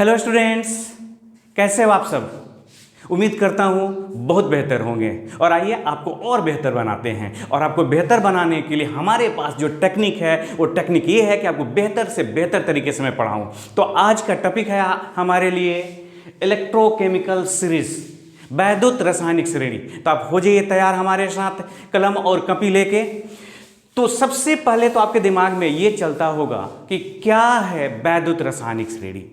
Hello students, कैसे हो आप सब। उम्मीद करता हूँ बहुत बेहतर होंगे। और आइए आपको और बेहतर बनाते हैं। और आपको बेहतर बनाने के लिए हमारे पास जो टेक्निक है वो टेक्निक ये है कि आपको बेहतर से बेहतर तरीके से मैं पढ़ाऊँ। तो आज का टॉपिक है हमारे लिए इलेक्ट्रोकेमिकल सीरीज, वैद्युत रासायनिक श्रेणी। तो आप हो जाइए तैयार हमारे साथ कलम और कॉपी लेके। तो सबसे पहले तो आपके दिमाग में ये चलता होगा कि क्या है वैद्युत रासायनिक श्रेणी।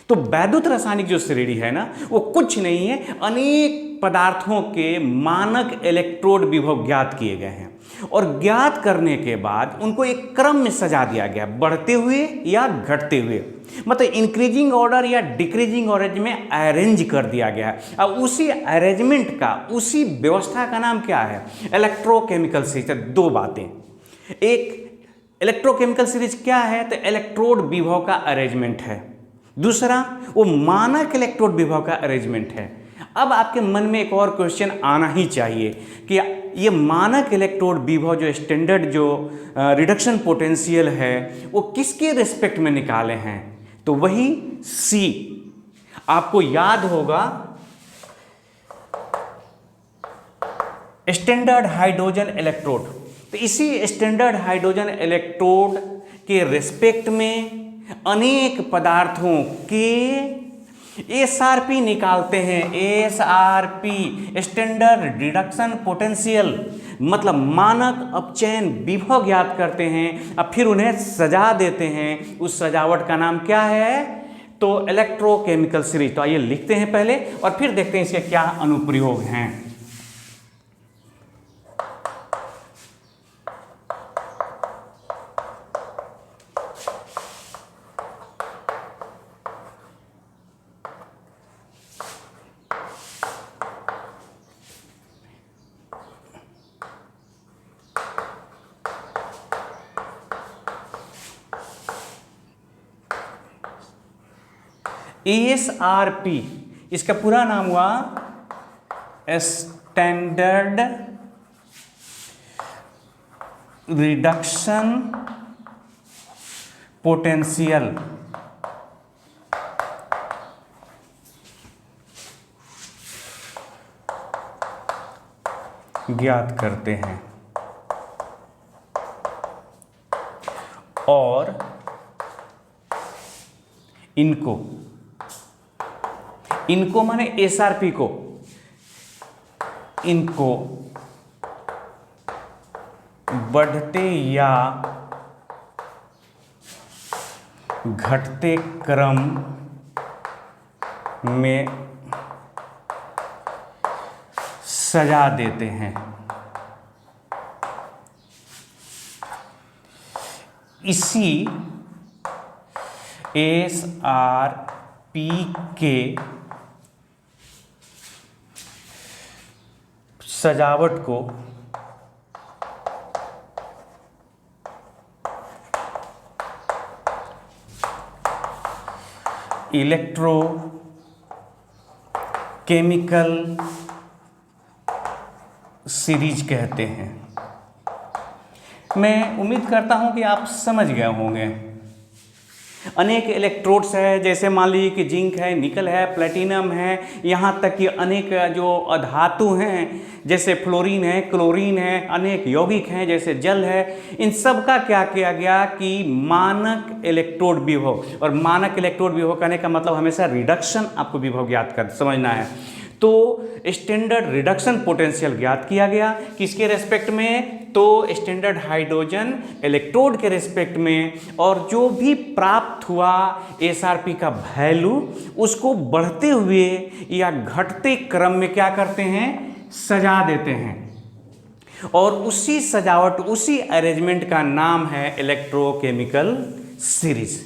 तो वैद्युत रासायनिक जो श्रेणी है ना, वो कुछ नहीं है, अनेक पदार्थों के मानक इलेक्ट्रोड विभव ज्ञात किए गए हैं और ज्ञात करने के बाद उनको एक क्रम में सजा दिया गया, बढ़ते हुए या घटते हुए, मतलब इंक्रीजिंग ऑर्डर या डिक्रीजिंग ऑर्डर में अरेंज कर दिया गया है। अब उसी अरेंजमेंट का, उसी व्यवस्था का नाम क्या है? Electrochemical series. दो बातें, एक इलेक्ट्रोकेमिकल सीरीज क्या है तो इलेक्ट्रोड विभव का अरेंजमेंट है, दूसरा वो मानक इलेक्ट्रोड विभव का अरेंजमेंट है। अब आपके मन में एक और क्वेश्चन आना ही चाहिए कि ये मानक इलेक्ट्रोड विभव जो स्टैंडर्ड जो रिडक्शन पोटेंशियल है वो किसके रिस्पेक्ट में निकाले हैं? तो वही सी। आपको याद होगा स्टैंडर्ड हाइड्रोजन इलेक्ट्रोड। तो इसी स्टैंडर्ड हाइड्रोजन इलेक्ट्रोड के रिस्पेक्ट में अनेक पदार्थों के एसआरपी निकालते हैं। एसआरपी स्टैंडर्ड रिडक्शन पोटेंशियल, मतलब मानक अपचयन विभव ज्ञात करते हैं। अब फिर उन्हें सजा देते हैं। उस सजावट का नाम क्या है? तो इलेक्ट्रोकेमिकल सीरीज। तो आइए लिखते हैं पहले और फिर देखते हैं इसके क्या अनुप्रयोग हैं। एसआरपी, इसका पूरा नाम हुआ स्टैंडर्ड रिडक्शन पोटेंशियल। ज्ञात करते हैं और इनको माने एसआरपी को, इनको बढ़ते या घटते क्रम में सजा देते हैं। इसी एसआरपी के सजावट को इलेक्ट्रोकेमिकल सीरीज कहते हैं। मैं उम्मीद करता हूं कि आप समझ गए होंगे। अनेक इलेक्ट्रोड्स है, जैसे मान लीजिए कि जिंक है, निकल है, प्लेटिनम है, यहाँ तक कि अनेक जो धातु हैं जैसे फ्लोरीन है, क्लोरीन है, अनेक यौगिक हैं जैसे जल है। इन सब का क्या किया गया कि मानक इलेक्ट्रोड विभव, और मानक इलेक्ट्रोड विभव कहने का मतलब हमेशा रिडक्शन आपको विभव ज्ञात कर समझना है। तो स्टैंडर्ड रिडक्शन पोटेंशियल ज्ञात किया गया किसके रेस्पेक्ट में? तो स्टैंडर्ड हाइड्रोजन इलेक्ट्रोड के रेस्पेक्ट में। और जो भी प्राप्त हुआ एसआरपी का वैल्यू, उसको बढ़ते हुए या घटते क्रम में क्या करते हैं? सजा देते हैं। और उसी सजावट, उसी अरेंजमेंट का नाम है इलेक्ट्रोकेमिकल सीरीज।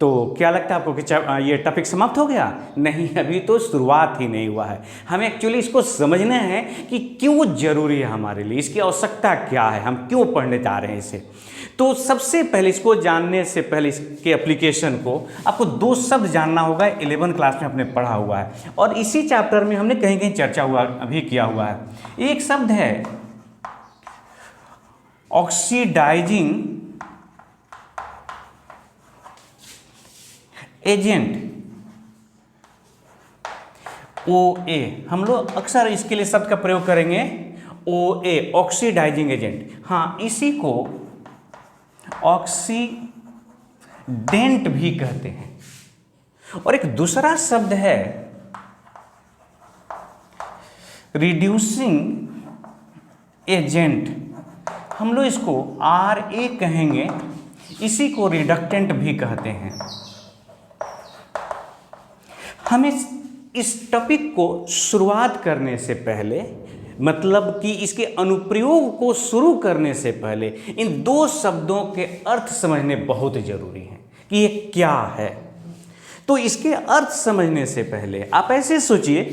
तो क्या लगता है आपको कि ये टॉपिक समाप्त हो गया? नहीं, अभी तो शुरुआत ही नहीं हुआ है। हमें एक्चुअली इसको समझना है कि क्यों जरूरी है हमारे लिए, इसकी आवश्यकता क्या है, हम क्यों पढ़ने जा रहे हैं इसे। तो सबसे पहले इसको जानने से पहले इसके एप्लीकेशन को आपको दो शब्द जानना होगा। 11 क्लास में आपने पढ़ा हुआ है और इसी चैप्टर में हमने कहीं कहीं चर्चा हुआ अभी किया हुआ है। एक शब्द है ऑक्सीडाइजिंग एजेंट। OA, हम लोग अक्सर इसके लिए शब्द का प्रयोग करेंगे OA, ऑक्सीडाइजिंग एजेंट। हाँ, इसी को ऑक्सीडेंट भी कहते हैं। और एक दूसरा शब्द है रिड्यूसिंग एजेंट, हम लोग इसको RA कहेंगे, इसी को रिडक्टेंट भी कहते हैं। हमें इस टॉपिक को शुरुआत करने से पहले, मतलब कि इसके अनुप्रयोग को शुरू करने से पहले, इन दो शब्दों के अर्थ समझने बहुत जरूरी हैं कि ये क्या है। तो इसके अर्थ समझने से पहले आप ऐसे सोचिए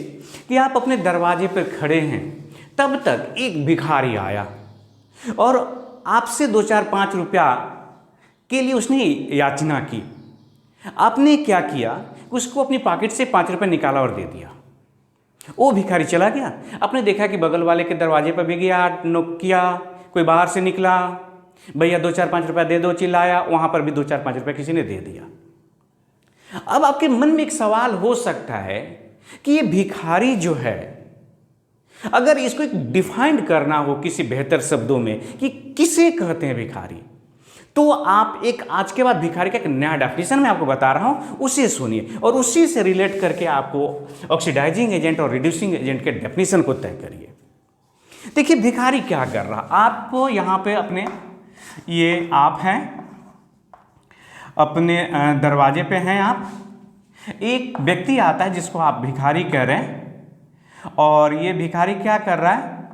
कि आप अपने दरवाजे पर खड़े हैं, तब तक एक भिखारी आया और आपसे 2-4-5 रुपया के लिए उसने याचना की। आपने क्या किया, उसको अपनी पॉकेट से 5 रुपये निकाला और दे दिया। वो भिखारी चला गया। आपने देखा कि बगल वाले के दरवाजे पर भी गया, नॉक किया, कोई बाहर से निकला, भैया 2-4-5 रुपया दे दो, चिल्लाया, वहाँ पर भी 2-4-5 रुपया किसी ने दे दिया। अब आपके मन में एक सवाल हो सकता है कि ये भिखारी जो है, अगर इसको एक डिफाइंड करना हो किसी बेहतर शब्दों में कि किसे कहते हैं भिखारी, तो आप एक आज के बाद भिखारी का एक नया डेफिनेशन मैं आपको बता रहा हूं, उसे सुनिए और उसी से रिलेट करके आपको ऑक्सीडाइजिंग एजेंट और रिड्यूसिंग एजेंट के डेफिनेशन को तय करिए। देखिए भिखारी क्या कर रहा, आप यहां पे अपने, ये आप हैं अपने दरवाजे पे हैं, आप, एक व्यक्ति आता है जिसको आप भिखारी कह रहे हैं, और ये भिखारी क्या कर रहा है,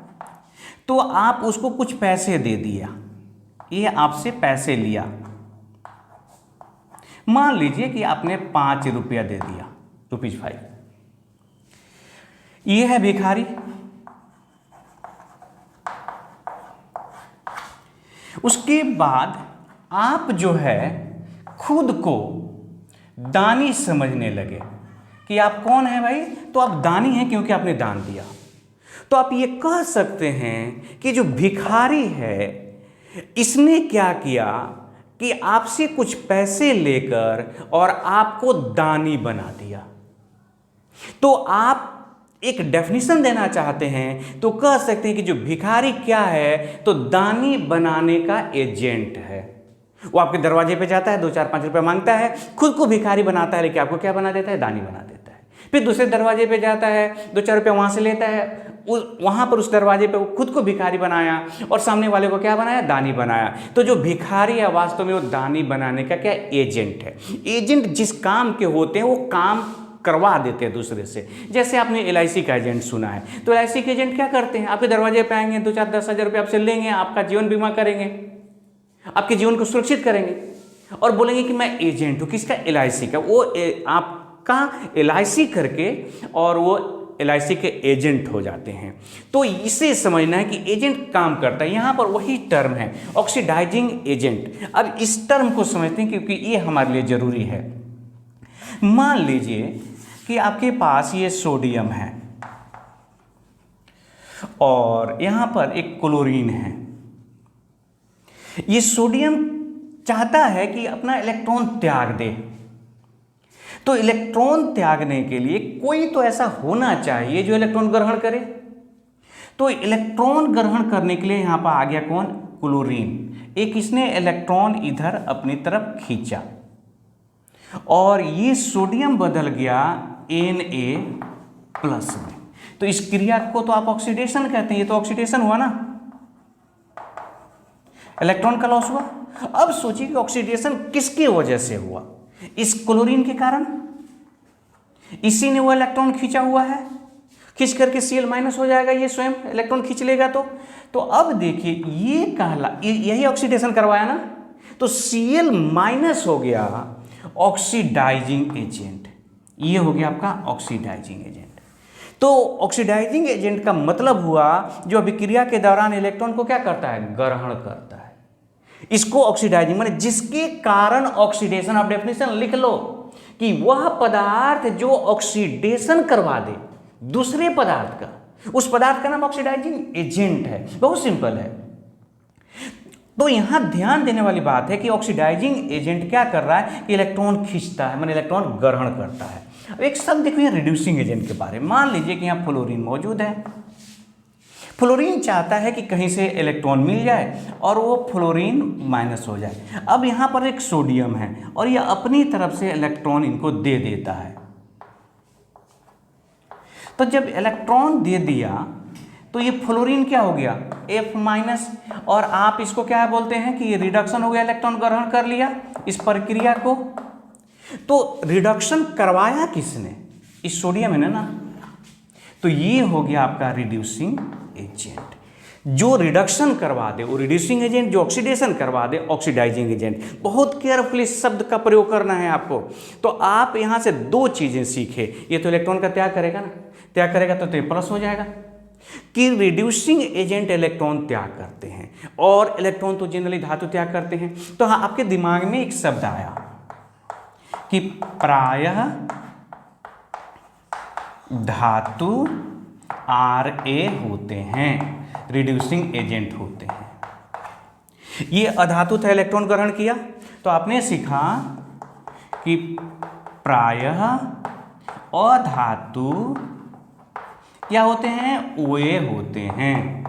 तो आप उसको कुछ पैसे दे दिया, ये आपसे पैसे लिया। मान लीजिए कि आपने 5 रुपया दे दिया, ₹5। ये है भिखारी। उसके बाद आप जो है खुद को दानी समझने लगे कि आप कौन है भाई, तो आप दानी हैं क्योंकि आपने दान दिया। तो आप ये कह सकते हैं कि जो भिखारी है इसने क्या किया कि आपसे कुछ पैसे लेकर और आपको दानी बना दिया। तो आप एक डेफिनेशन देना चाहते हैं तो कह सकते हैं कि जो भिखारी क्या है, तो दानी बनाने का एजेंट है। वो आपके दरवाजे पे जाता है, 2-4-5 रुपये मांगता है, खुद को भिखारी बनाता है, लेकिन आपको क्या बना देता है, दानी बना देता है। फिर दूसरे दरवाजे पे जाता है, 2-4 रुपये वहाँ से लेता है, वहाँ पर उस दरवाजे पे वो खुद को भिखारी बनाया और सामने वाले को क्या बनाया, दानी बनाया। तो जो भिखारी है वास्तव में वो दानी बनाने का क्या एजेंट है। एजेंट जिस काम के होते हैं वो काम करवा देते हैं दूसरे से। जैसे आपने LIC का एजेंट सुना है, तो LIC के एजेंट क्या करते हैं, आपके दरवाजे पे आएंगे, 2-4-10 हज़ार रुपये आपसे लेंगे, आपका जीवन बीमा करेंगे, आपके जीवन को सुरक्षित करेंगे और बोलेंगे कि मैं एजेंट हूँ किसका, LIC का। वो आपका LIC करके और वो LIC के एजेंट हो जाते हैं। तो इसे समझना है कि एजेंट काम करता है। यहाँ पर वही टर्म है ऑक्सीडाइजिंग एजेंट। अब इस टर्म को समझते हैं क्योंकि ये हमारे लिए ज़रूरी है। मान लीजिए कि आपके पास ये सोडियम है और यहाँ पर एक क्लोरीन है। ये सोडियम चाहता है कि अपना इलेक्ट्रॉन त्याग दे, तो इलेक्ट्रॉन त्यागने के लिए कोई तो ऐसा होना चाहिए जो इलेक्ट्रॉन ग्रहण करे। तो इलेक्ट्रॉन ग्रहण करने के लिए यहां पर आ गया कौन, क्लोरीन। एक इसने इलेक्ट्रॉन इधर अपनी तरफ खींचा और ये सोडियम बदल गया Na+ में। तो इस क्रिया को तो आप ऑक्सीडेशन कहते हैं। ये तो ऑक्सीडेशन हुआ ना, इलेक्ट्रॉन का लॉस हुआ। अब सोचिए कि ऑक्सीडेशन किसकी वजह से हुआ, इस क्लोरीन के कारण। इसी ने वो इलेक्ट्रॉन खींचा हुआ है, खींच करके Cl- हो जाएगा, ये स्वयं इलेक्ट्रॉन खींच लेगा। तो अब देखिए ये यही ऑक्सीडेशन करवाया ना, तो Cl- हो गया ऑक्सीडाइजिंग एजेंट। ये हो गया आपका ऑक्सीडाइजिंग एजेंट। तो ऑक्सीडाइजिंग एजेंट का मतलब हुआ जो अभिक्रिया के दौरान इलेक्ट्रॉन को क्या करता है, ग्रहण करता है। इसको ऑक्सीडाइजिंग माने जिसके कारण ऑक्सीडेशन। आप डेफिनेशन लिख लो कि वह पदार्थ जो ऑक्सीडेशन करवा दे दूसरे पदार्थ का, उस पदार्थ का नाम ऑक्सीडाइजिंग एजेंट है। बहुत सिंपल है। तो यहाँ ध्यान देने वाली बात है कि ऑक्सीडाइजिंग एजेंट क्या कर रहा है कि इलेक्ट्रॉन खींचता है, माने इलेक्ट्रॉन ग्रहण करता है। अब एक शब्द देखो यहाँ रिड्यूसिंग एजेंट के बारे में। मान लीजिए कि यहाँ फ्लोरीन मौजूद है। फ्लोरीन चाहता है कि कहीं से इलेक्ट्रॉन मिल जाए और वो फ्लोरीन माइनस हो जाए। अब यहाँ पर एक सोडियम है और ये अपनी तरफ से इलेक्ट्रॉन इनको दे देता है। तो जब इलेक्ट्रॉन दे दिया तो ये फ्लोरीन क्या हो गया, F माइनस, और आप इसको क्या बोलते हैं कि ये रिडक्शन हो गया, इलेक्ट्रॉन ग्रहण कर लिया इस प्रक्रिया को। तो रिडक्शन करवाया किसने, इस सोडियम है ना, तो ये हो गया आपका रिड्यूसिंग एजेंट। जो रिडक्शन करवा दे वो रिड्यूसिंग एजेंट, जो ऑक्सीडेशन करवा दे ऑक्सीडाइजिंग एजेंट। बहुत केयरफुली शब्द का प्रयोग करना है आपको। तो आप यहां से दो चीजें सीखे, ये तो इलेक्ट्रॉन का त्याग करेगा ना, त्याग करेगा तो ये प्लस हो जाएगा कि रिड्यूसिंग एजेंट इलेक्ट्रॉन त्याग करते हैं और इलेक्ट्रॉन तो जनरली धातु त्याग करते हैं। तो हाँ, आपके दिमाग में एक शब्द आया कि प्रायः धातु Ra होते हैं, रिड्यूसिंग एजेंट होते हैं। ये अधातु था, इलेक्ट्रॉन ग्रहण किया, तो आपने सीखा कि प्रायः अधातु क्या होते हैं, OA होते हैं।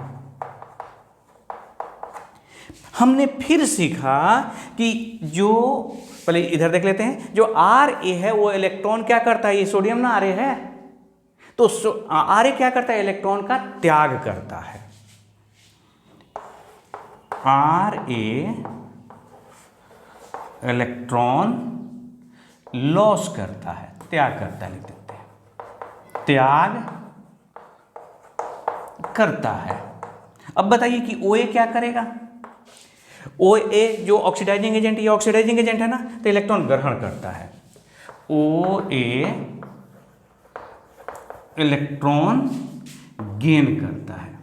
हमने फिर सीखा कि जो, पहले इधर देख लेते हैं, जो Ra है वो इलेक्ट्रॉन क्या करता है, ये सोडियम ना Ra है, तो Ra क्या करता है, इलेक्ट्रॉन का त्याग करता है। Ra इलेक्ट्रॉन लॉस करता है, त्याग करता है, लिख देते हैं, त्याग करता है। अब बताइए कि OA क्या करेगा। OA जो ऑक्सीडाइजिंग एजेंट, ये ऑक्सीडाइजिंग एजेंट है ना, तो इलेक्ट्रॉन ग्रहण करता है। OA इलेक्ट्रॉन गेन करता है।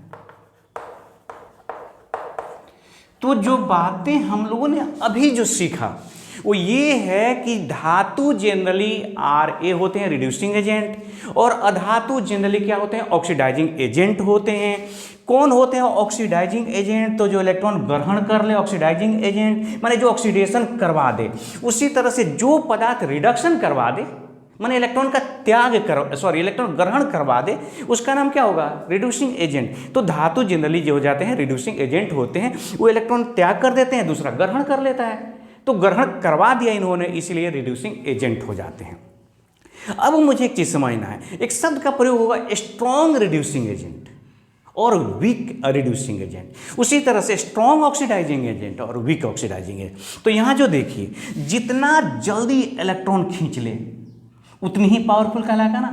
तो जो बातें हम लोगों ने अभी जो सीखा वो ये है कि धातु जनरली Ra होते हैं, रिड्यूसिंग एजेंट, और अधातु जनरली क्या होते हैं, ऑक्सीडाइजिंग एजेंट होते हैं। कौन होते हैं ऑक्सीडाइजिंग एजेंट, तो जो इलेक्ट्रॉन ग्रहण कर ले, ऑक्सीडाइजिंग एजेंट माने जो ऑक्सीडेशन करवा दे। उसी तरह से जो पदार्थ रिडक्शन करवा दे, माने इलेक्ट्रॉन का त्याग इलेक्ट्रॉन ग्रहण करवा दे, उसका नाम क्या होगा, रिड्यूसिंग एजेंट। तो धातु जनरली जो हो जाते हैं रिड्यूसिंग एजेंट होते हैं, वो इलेक्ट्रॉन त्याग कर देते हैं, दूसरा ग्रहण कर लेता है। तो ग्रहण करवा दिया इन्होंने, इसलिए रिड्यूसिंग एजेंट हो जाते हैं। अब मुझे एक चीज समझना है, एक शब्द का प्रयोग होगा स्ट्रॉन्ग रिड्यूसिंग एजेंट और वीक रिड्यूसिंग एजेंट। उसी तरह से स्ट्रॉन्ग ऑक्सीडाइजिंग एजेंट और वीक ऑक्सीडाइजिंग एजेंट। तो यहां जो देखिए, जितना जल्दी इलेक्ट्रॉन खींच ले उतनी ही पावरफुल कहलाएगा ना।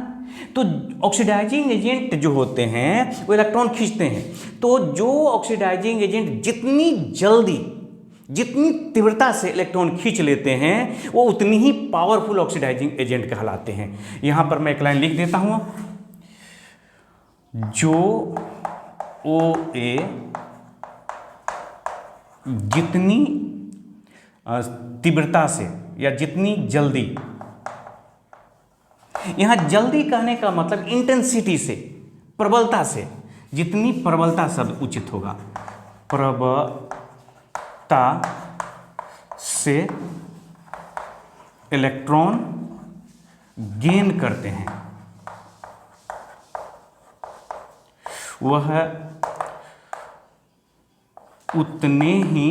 तो ऑक्सीडाइजिंग एजेंट जो होते हैं वो इलेक्ट्रॉन खींचते हैं। तो जो ऑक्सीडाइजिंग एजेंट जितनी जल्दी, जितनी तीव्रता से इलेक्ट्रॉन खींच लेते हैं, वो उतनी ही पावरफुल ऑक्सीडाइजिंग एजेंट कहलाते हैं। यहां पर मैं एक लाइन लिख देता हूं, जो OA जितनी तीव्रता से या जितनी जल्दी, यहां जल्दी कहने का मतलब इंटेंसिटी से, प्रबलता से, जितनी प्रबलता शब्द उचित होगा, प्रबलता से इलेक्ट्रॉन गेन करते हैं, वह उतने ही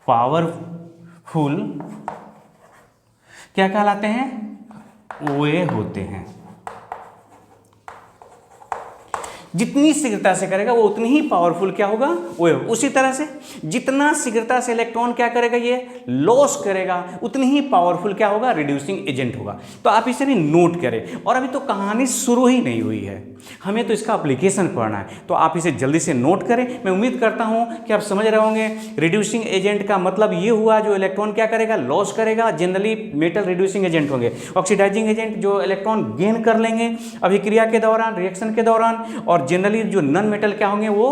पावरफुल क्या कहलाते हैं, OA होते हैं। जितनी शीघ्रता से करेगा वो उतनी ही पावरफुल क्या होगा, OA। उसी तरह से जितना शीघ्रता से इलेक्ट्रॉन क्या करेगा, ये लॉस करेगा, उतनी ही पावरफुल क्या होगा, रिड्यूसिंग एजेंट होगा। तो आप इसे भी नोट करें। और अभी तो कहानी शुरू ही नहीं हुई है, हमें तो इसका एप्लीकेशन पढ़ना है, तो आप इसे जल्दी से नोट करें। मैं उम्मीद करता हूं कि आप समझ रहे होंगे। रिड्यूसिंग एजेंट का मतलब ये हुआ जो इलेक्ट्रॉन क्या करेगा, लॉस करेगा, जनरली मेटल रिड्यूसिंग एजेंट होंगे। ऑक्सीडाइजिंग एजेंट जो इलेक्ट्रॉन गेन कर लेंगे अभिक्रिया के दौरान, रिएक्शन के दौरान। और जनरली जो नॉन मेटल क्या होंगे, वो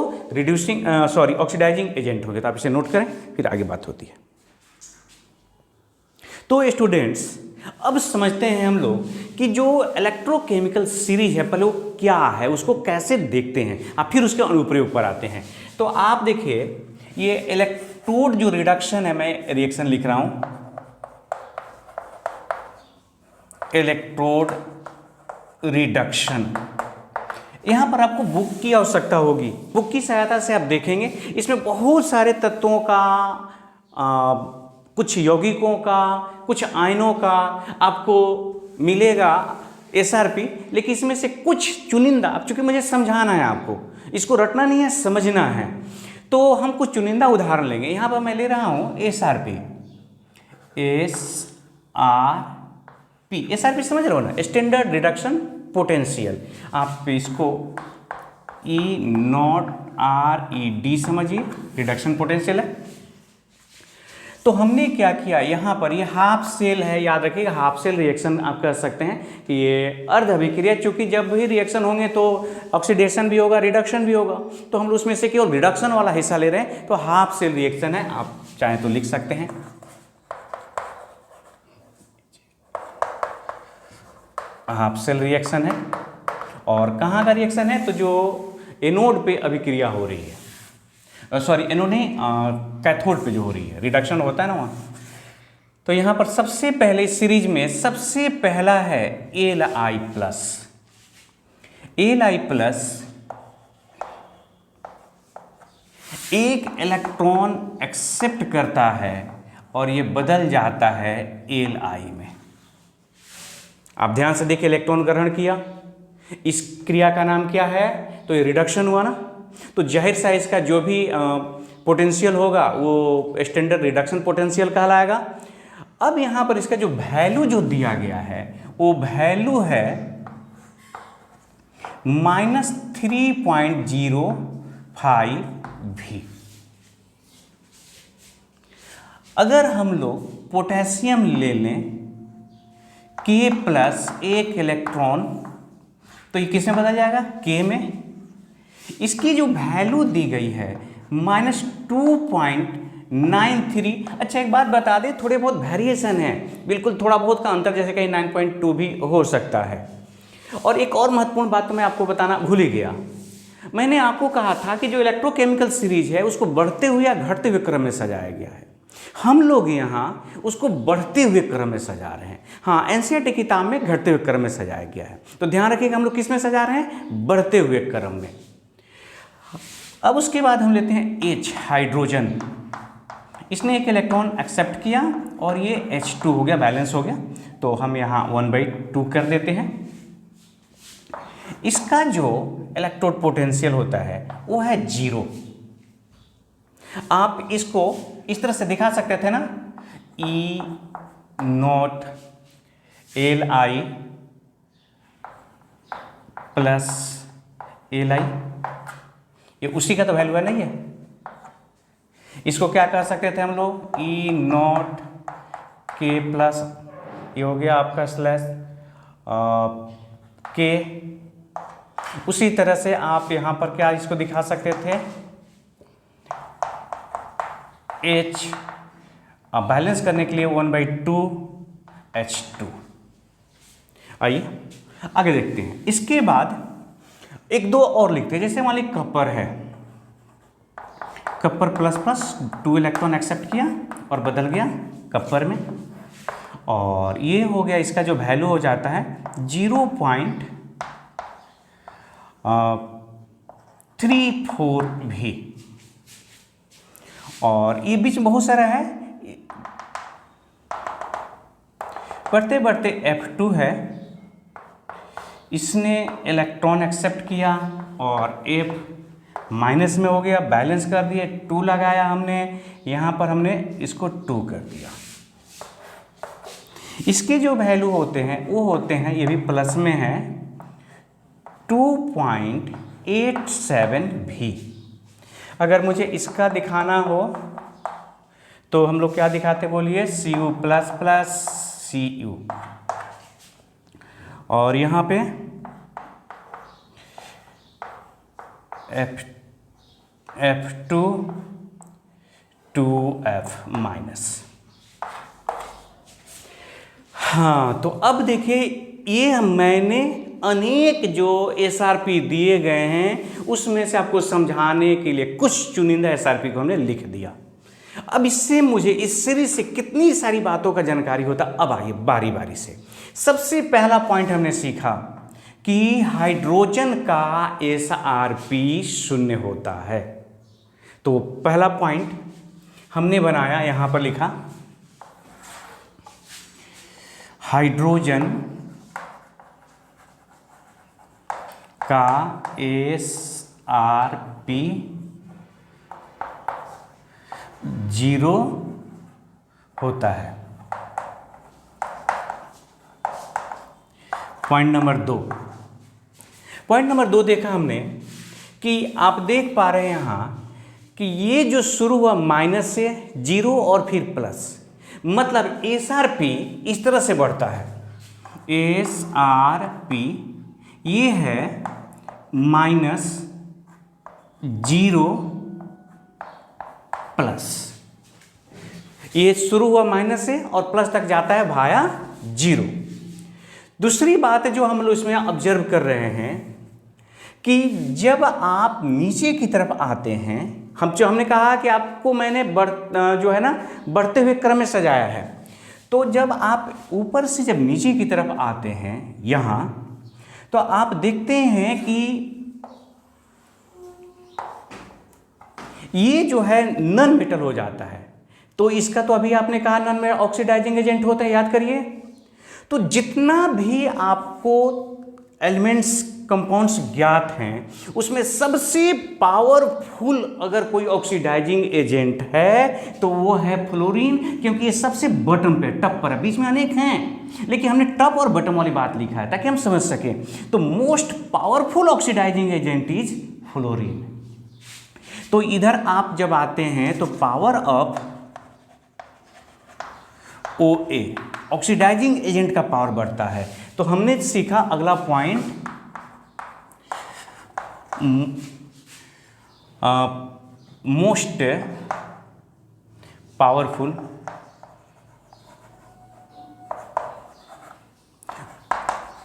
ऑक्सीडाइजिंग एजेंट होंगे। तो आप इसे नोट करें, फिर आगे बात होती है। तो स्टूडेंट्स, अब समझते हैं हम लोग कि जो इलेक्ट्रोकेमिकल सीरीज है पहले वो क्या है, उसको कैसे देखते हैं, आप फिर उसके अनुप्रयोग पर आते हैं। तो आप देखिए ये इलेक्ट्रोड जो रिडक्शन है, मैं रिएक्शन लिख रहा हूं, इलेक्ट्रोड रिडक्शन। यहां पर आपको बुक की आवश्यकता होगी, बुक की सहायता से आप देखेंगे। इसमें बहुत सारे तत्वों का, कुछ यौगिकों का, कुछ आयनों का आपको मिलेगा SRP, लेकिन इसमें से कुछ चुनिंदा, अब चूंकि मुझे समझाना है आपको, इसको रटना नहीं है, समझना है, तो हम कुछ चुनिंदा उदाहरण लेंगे। यहां पर मैं ले रहा हूं SRP, SRP समझ रहे हो ना, स्टैंडर्ड रिडक्शन पोटेंशियल। आप इसको E0ReD समझिए, रिडक्शन पोटेंशियल है। तो हमने क्या किया, यहाँ पर ये हाफ सेल है, याद रखिएगा हाफ सेल रिएक्शन आप कर सकते हैं कि ये अर्ध अभिक्रिया, चूंकि जब भी रिएक्शन होंगे तो ऑक्सीडेशन भी होगा, रिडक्शन भी होगा, तो हम उसमें से केवल रिडक्शन वाला हिस्सा ले रहे हैं, तो हाफ सेल रिएक्शन है, आप चाहें तो लिख सकते हैं। हाफ सेल रिएक्शन है, और कहाँ का रिएक्शन है, तो जो एनोड पे अभिक्रिया हो रही है, सॉरी एनोड नहीं, कैथोड पे जो हो रही है, रिडक्शन होता है ना वहाँ। तो यहाँ पर सबसे पहले इस सीरीज में सबसे पहला है Li प्लस। Li प्लस एक इलेक्ट्रॉन एक्सेप्ट करता है और ये बदल जाता है Li में। आप ध्यान से देखिए, इलेक्ट्रॉन ग्रहण किया, इस क्रिया का नाम क्या है, तो ये रिडक्शन हुआ ना, तो जाहिर सा इसका जो भी पोटेंशियल होगा वो स्टैंडर्ड रिडक्शन पोटेंशियल कहलाएगा। अब यहाँ पर इसका जो वैल्यू जो दिया गया है वो वैल्यू है -3.05 V। अगर हम लोग पोटेशियम ले लें K प्लस एक इलेक्ट्रॉन, तो ये किस में बदल जाएगा, K में। इसकी जो वैल्यू दी गई है -2.93। अच्छा एक बात बता दें, थोड़े बहुत वेरिएशन है, बिल्कुल थोड़ा बहुत का अंतर, जैसे कहीं 9.2 भी हो सकता है। और एक और महत्वपूर्ण बात तो मैं आपको बताना भूल ही गया, मैंने आपको कहा था कि जो इलेक्ट्रोकेमिकल सीरीज है उसको बढ़ते हुए या घटते हुए क्रम में सजाया गया है। हम लोग यहाँ उसको बढ़ते हुए क्रम में सजा रहे हैं। हाँ, एनसीईआरटी किताब में घटते हुए क्रम में सजाया गया है, तो ध्यान रखिएगा हम लोग किस में सजा रहे हैं, बढ़ते हुए क्रम में। अब उसके बाद हम लेते हैं H, हाइड्रोजन। इसने एक इलेक्ट्रॉन एक्सेप्ट किया और ये H2 हो गया, बैलेंस हो गया, तो हम यहाँ 1/2 कर देते हैं। इसका जो इलेक्ट्रोड पोटेंशियल होता है वो है 0। आप इसको इस तरह से दिखा सकते थे ना, E0 Li प्लस Li, ये उसी का तो वैल्यू है नहीं है। इसको क्या कर सकते थे हम लोग, E0 K प्लस, ये हो गया आपका स्लैश K। उसी तरह से आप यहाँ पर क्या इसको दिखा सकते थे, H, बैलेंस करने के लिए 1/2 H2। आइए आगे देखते हैं। इसके बाद एक दो और लिखते हैं, जैसे मान लीजिए कपर है, Kapoor plus plus 2 electron accept किया और बदल गया कपर में, और ये हो गया, इसका जो वैल्यू हो जाता है 0.34 V। और ये बीच में बहुत सारा है, बढ़ते बढ़ते F2 है, इसने इलेक्ट्रॉन एक्सेप्ट किया और F माइनस में हो गया, बैलेंस कर दिया, 2 लगाया हमने, यहाँ पर हमने इसको 2 कर दिया। इसके जो वैल्यू होते हैं वो होते हैं, ये भी प्लस में है, 2.87 V। अगर मुझे इसका दिखाना हो तो हम लोग क्या दिखाते, बोलिए, Cu प्लस प्लस Cu, और यहाँ पे F2 2F माइनस। हाँ, तो अब देखिए ये मैंने अनेक जो SRP दिए गए हैं उसमें से आपको समझाने के लिए कुछ चुनिंदा SRP को हमने लिख दिया। अब इससे मुझे इस सीरीज से कितनी सारी बातों का जानकारी होता। अब आइए बारी बारी से। सबसे पहला पॉइंट हमने सीखा कि हाइड्रोजन का SRP 0 होता है। तो पहला पॉइंट हमने बनाया, यहां पर लिखा हाइड्रोजन का SRP 0 होता है। पॉइंट नंबर 2 देखा हमने कि आप देख पा रहे हैं यहां कि ये जो शुरू हुआ माइनस से, 0 और फिर प्लस, मतलब SRP इस तरह से बढ़ता है। SRP ये है -0 प्लस, ये शुरू हुआ माइनस से और प्लस तक जाता है भाया 0। दूसरी बात जो हम लोग इसमें ऑब्जर्व कर रहे हैं कि जब आप नीचे की तरफ आते हैं, हमने कहा कि आपको मैंने बढ़ते हुए क्रम में सजाया है। तो जब आप ऊपर से जब नीचे की तरफ आते हैं यहाँ, तो आप देखते हैं कि ये जो है नॉन मेटल हो जाता है। तो इसका तो अभी आपने कहा नॉन मेटल ऑक्सीडाइजिंग एजेंट होता है, याद करिए। तो जितना भी आपको एलिमेंट्स कंपाउंड्स ज्ञात हैं उसमें सबसे पावरफुल अगर कोई ऑक्सीडाइजिंग एजेंट है तो वो है फ्लोरीन, क्योंकि ये सबसे बटन पे, टप पर है। बीच में अनेक हैं लेकिन हमने टप और बटन वाली बात लिखा है ताकि हम समझ सकें। तो most powerful oxidising agent is fluorine. तो इधर आप जब आते हैं तो power of OA oxidising agent का पावर बढ़ता है। तो हमने सीखा अगला point, most powerful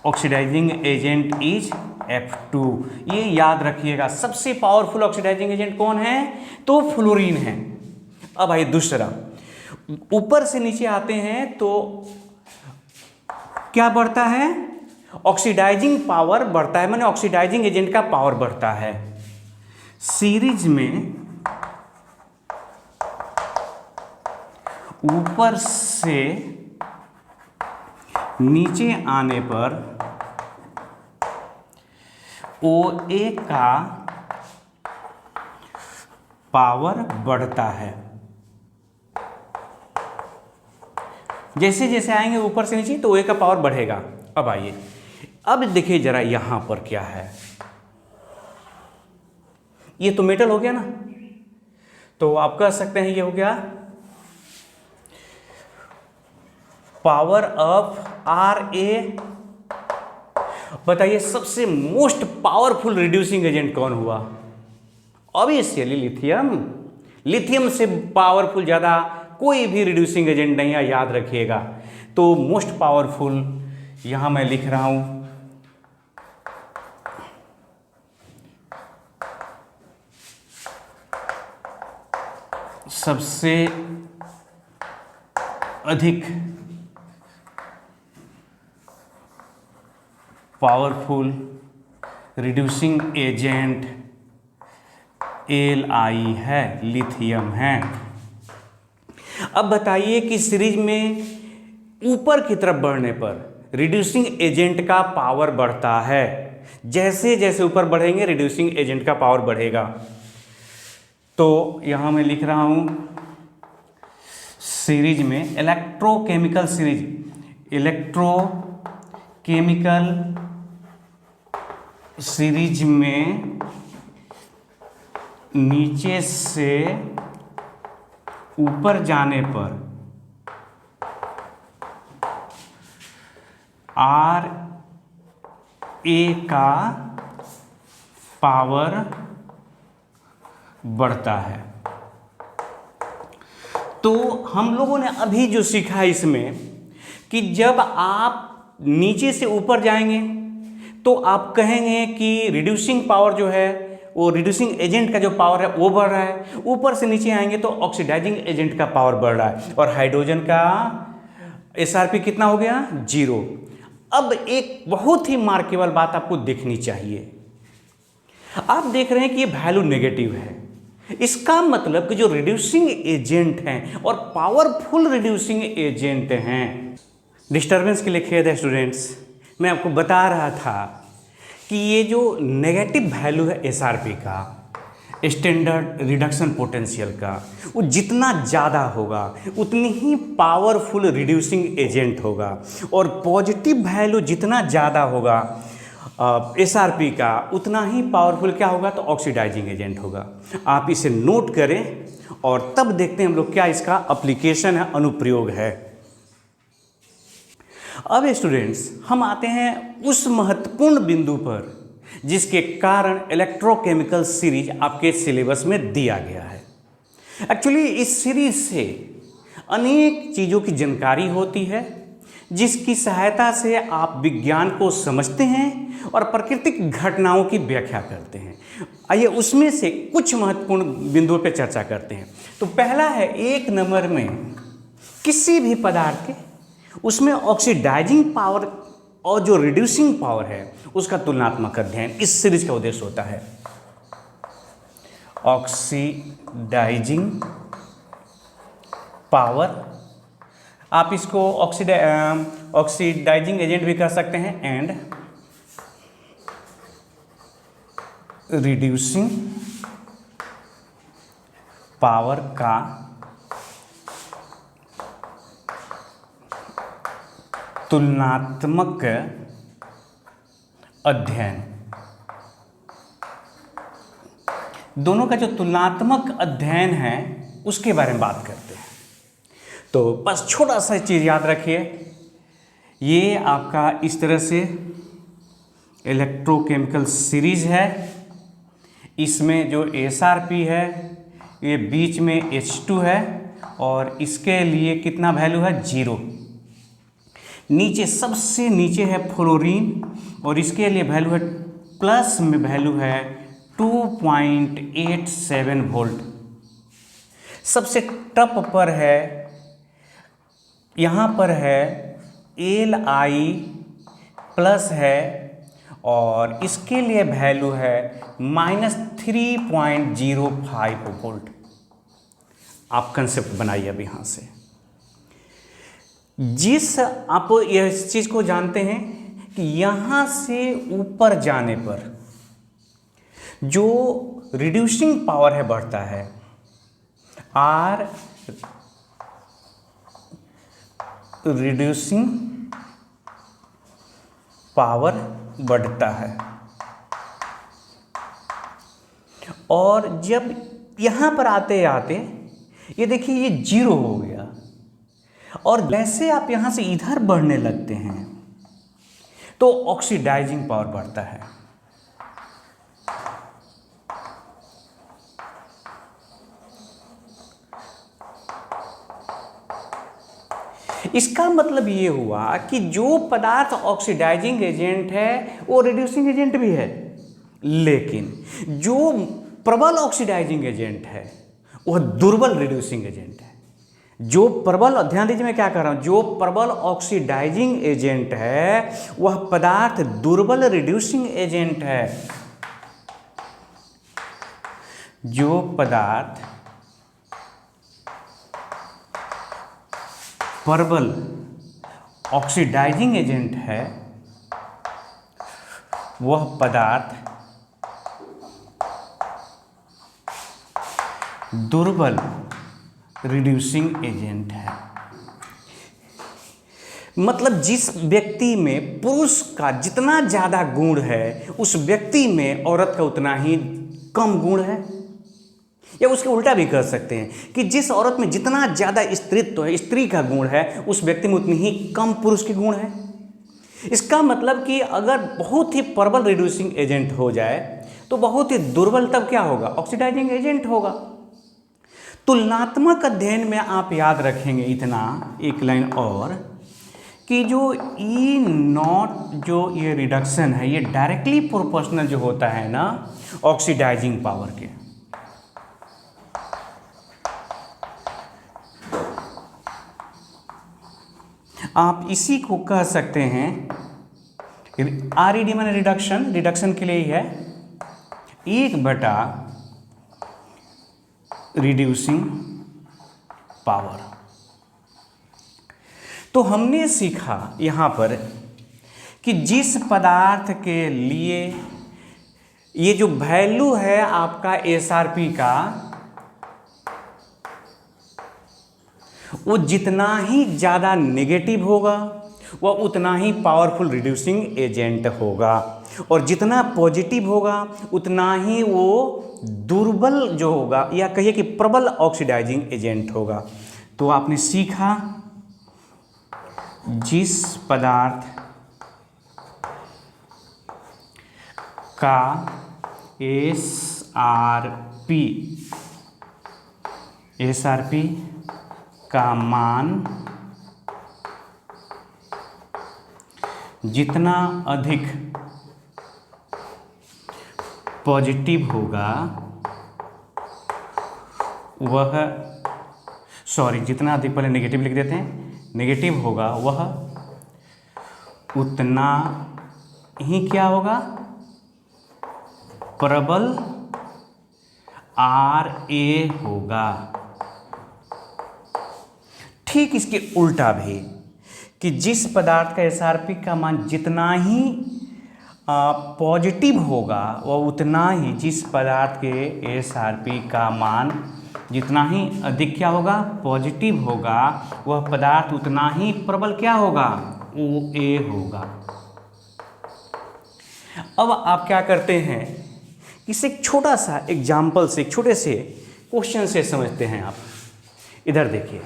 oxidising agent is F2। ये याद रखिएगा, सबसे पावरफुल ऑक्सीडाइजिंग एजेंट कौन है? तो फ्लोरीन है। अब आइए दूसरा, ऊपर से नीचे आते हैं तो क्या बढ़ता है? ऑक्सीडाइजिंग पावर बढ़ता है, माने ऑक्सीडाइजिंग एजेंट का पावर बढ़ता है। सीरीज में ऊपर से नीचे आने पर OA का पावर बढ़ता है। जैसे जैसे आएंगे ऊपर से नीचे तो OA का पावर बढ़ेगा। अब आइए, अब देखिए जरा यहां पर क्या है। ये तो मेटल हो गया ना, तो आप कह सकते हैं ये हो गया पावर ऑफ RA। बताइए सबसे मोस्ट पावरफुल रिड्यूसिंग एजेंट कौन हुआ? Obviously lithium. लिथियम से पावरफुल ज्यादा कोई भी रिड्यूसिंग एजेंट नहीं है, याद रखिएगा। तो मोस्ट पावरफुल यहां मैं लिख रहा हूं सबसे अधिक पावरफुल रिड्यूसिंग एजेंट Li है, लिथियम है। अब बताइए कि सीरीज में ऊपर की तरफ बढ़ने पर रिड्यूसिंग एजेंट का पावर बढ़ता है। जैसे जैसे ऊपर बढ़ेंगे रिड्यूसिंग एजेंट का पावर बढ़ेगा। तो यहां मैं लिख रहा हूं सीरीज में इलेक्ट्रोकेमिकल सीरीज, इलेक्ट्रोकेमिकल सीरीज में नीचे से ऊपर जाने पर RA का पावर बढ़ता है। तो हम लोगों ने अभी जो सीखा इसमें कि जब आप नीचे से ऊपर जाएंगे तो आप कहेंगे कि रिड्यूसिंग पावर जो है वो रिड्यूसिंग एजेंट का जो पावर है वो बढ़ रहा है। ऊपर से नीचे आएंगे तो ऑक्सीडाइजिंग एजेंट का पावर बढ़ रहा है और हाइड्रोजन का एसआरपी कितना हो गया? 0। अब एक बहुत ही मार्केबल बात आपको देखनी चाहिए। आप देख रहे हैं कि ये वैल्यू नेगेटिव है। इसका मतलब कि जो रिड्यूसिंग एजेंट हैं और पावरफुल रिड्यूसिंग एजेंट हैं, डिस्टर्बेंस के लिए खेद है स्टूडेंट्स, मैं आपको बता रहा था कि ये जो नेगेटिव वैल्यू है एसआरपी का, स्टैंडर्ड रिडक्शन पोटेंशियल का, वो जितना ज़्यादा होगा उतनी ही पावरफुल रिड्यूसिंग एजेंट होगा और पॉजिटिव वैल्यू जितना ज़्यादा होगा एसआरपी का उतना ही पावरफुल क्या होगा? तो ऑक्सीडाइजिंग एजेंट होगा। आप इसे नोट करें और तब देखते हैं हम लोग क्या इसका एप्लीकेशन है, अनुप्रयोग है। अब स्टूडेंट्स हम आते हैं उस महत्वपूर्ण बिंदु पर जिसके कारण इलेक्ट्रोकेमिकल सीरीज आपके सिलेबस में दिया गया है। एक्चुअली इस सीरीज से अनेक चीज़ों की जानकारी होती है जिसकी सहायता से आप विज्ञान को समझते हैं और प्राकृतिक घटनाओं की व्याख्या करते हैं। आइए उसमें से कुछ महत्वपूर्ण बिंदुओं पर चर्चा करते हैं। तो पहला है, 1 नंबर में किसी भी पदार्थ के उसमें ऑक्सीडाइजिंग पावर और जो रिड्यूसिंग पावर है उसका तुलनात्मक अध्ययन इस सीरीज का उद्देश्य होता है। ऑक्सीडाइजिंग पावर, आप इसको ऑक्सीडाइजिंग एजेंट भी कह सकते हैं एंड रिड्यूसिंग पावर का तुलनात्मक अध्ययन। दोनों का जो तुलनात्मक अध्ययन है उसके बारे में बात करते हैं। तो बस छोटा सा चीज़ याद रखिए, ये आपका इस तरह से इलेक्ट्रोकेमिकल सीरीज है। इसमें जो एसआरपी है ये बीच में H2 है और इसके लिए कितना वैल्यू है? 0। नीचे सबसे नीचे है फ्लोरीन और इसके लिए वैल्यू है प्लस में वैल्यू है 2.87 वोल्ट। सबसे टॉप पर है, यहाँ पर है Li प्लस है और इसके लिए वैल्यू है -3.05 वोल्ट। आप कंसेप्ट बनाइए अब यहाँ से। जिस आप इस चीज़ को जानते हैं कि यहाँ से ऊपर जाने पर जो रिड्यूसिंग पावर है बढ़ता है, आर रिड्यूसिंग पावर बढ़ता है और जब यहाँ पर आते आते ये देखिए ये 0 हो गया और जैसे आप यहाँ से इधर बढ़ने लगते हैं तो ऑक्सीडाइजिंग पावर बढ़ता है। इसका मतलब ये हुआ कि जो पदार्थ ऑक्सीडाइजिंग एजेंट है वो रिड्यूसिंग एजेंट भी है, लेकिन जो प्रबल ऑक्सीडाइजिंग एजेंट है वह दुर्बल रिड्यूसिंग एजेंट है। जो प्रबल, ध्यान दीजिए मैं क्या कर रहा हूं, जो प्रबल ऑक्सीडाइजिंग एजेंट है वह पदार्थ दुर्बल रिड्यूसिंग एजेंट है। जो पदार्थ प्रबल ऑक्सीडाइजिंग एजेंट है वह पदार्थ दुर्बल रिड्यूसिंग एजेंट है। मतलब जिस व्यक्ति में पुरुष का जितना ज़्यादा गुण है उस व्यक्ति में औरत का उतना ही कम गुण है, या उसके उल्टा भी कर सकते हैं कि जिस औरत में जितना ज़्यादा स्त्रीत्व है, स्त्री का गुण है, उस व्यक्ति में उतनी ही कम पुरुष के गुण है। इसका मतलब कि अगर बहुत ही प्रबल रिड्यूसिंग एजेंट हो जाए तो बहुत ही दुर्बल तब क्या होगा? ऑक्सीडाइजिंग एजेंट होगा। तुलनात्मक अध्ययन में आप याद रखेंगे इतना, एक लाइन और, कि जो ई नॉट जो ये रिडक्शन है ये डायरेक्टली प्रोपोर्शनल जो होता है ना ऑक्सीडाइजिंग पावर के। आप इसी को कह सकते हैं आर ई डी माने रिडक्शन, रिडक्शन के लिए ही है 1/, रिड्यूसिंग पावर। तो हमने सीखा यहाँ पर कि जिस पदार्थ के लिए ये जो वैल्यू है आपका एसआरपी का, वो जितना ही ज़्यादा नेगेटिव होगा वह उतना ही पावरफुल रिड्यूसिंग एजेंट होगा, और जितना पॉजिटिव होगा उतना ही वो दुर्बल जो होगा या कहिए कि प्रबल ऑक्सीडाइजिंग एजेंट होगा। तो आपने सीखा जिस पदार्थ का एसआरपी का मान जितना अधिक पॉजिटिव होगा वह, सॉरी जितना अधिक, पहले नेगेटिव लिख देते हैं, नेगेटिव होगा वह उतना ही क्या होगा, प्रबल RA होगा। ठीक इसके उल्टा भी कि जिस पदार्थ का एसआरपी का मान जितना ही पॉजिटिव होगा वह उतना ही, जिस पदार्थ के एसआरपी का मान जितना ही अधिक क्या होगा, पॉजिटिव होगा, वह पदार्थ उतना ही प्रबल क्या होगा, OA होगा। अब आप क्या करते हैं, इसे एक छोटा सा एग्जाम्पल से, एक छोटे से क्वेश्चन से समझते हैं। आप इधर देखिए,